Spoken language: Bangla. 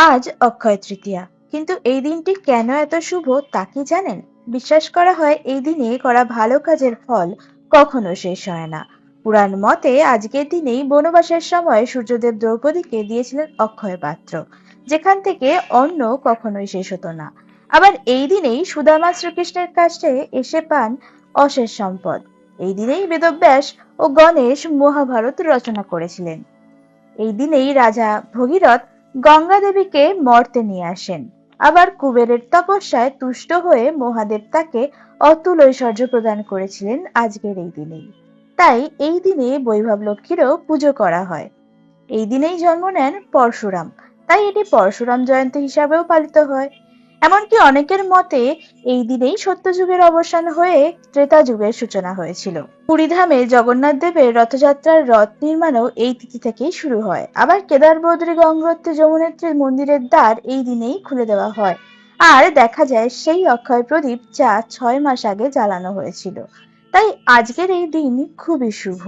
আজ অক্ষয় তৃতীয়া, কিন্তু এই দিনটি কেন এত শুভ তা কি জানেন? বিশ্বাস করা হয় এই দিনে করা ভালো কাজের ফল কখনো শেষ হয় না। পুরাণ মতে আজকের দিনেই বনবাসের সময় সূর্যদেব দ্রৌপদীকে দিয়েছিলেন অক্ষয় পাত্র, যেখান থেকে অন্ন কখনোই শেষ হতো না। আবার এই দিনেই সুদামা শ্রীকৃষ্ণের কাছে এসে পান অশেষ সম্পদ। এই দিনেই বেদব্যাস ও গণেশ মহাভারত রচনা করেছিলেন। এই দিনেই রাজা ভগীরথ গঙ্গা দেবীকে মর্তে নিয়ে আসেন। আবার কুবেরের তপস্যায় তুষ্ট হয়ে মহাদেব তাকে অতুল ঐশ্বর্য প্রদান করেছিলেন আজকের এই দিনেই। তাই এই দিনে বৈভব লক্ষ্মীরও পুজো করা হয়। এই দিনেই জন্ম নেন পরশুরাম, তাই এটি পরশুরাম জয়ন্তী হিসাবেও পালিত হয়। এমনকি অনেকের মতে এই দিনেই সত্যযুগের অবসান হয়ে ত্রেতা যুগের সূচনা হয়েছিল। পুরীধামে জগন্নাথ দেবের রথযাত্রার রথ নির্মাণও এই তিথি থেকেই শুরু হয়। আবার কেদার বদ্রী গঙ্গোত্রী যমুনেত্রীর মন্দিরের দ্বার এই দিনেই খুলে দেওয়া হয়। আর দেখা যায় সেই অক্ষয় প্রদীপ যা 6 মাস আগে জ্বালানো হয়েছিল। তাই আজকের এই দিন খুবই শুভ।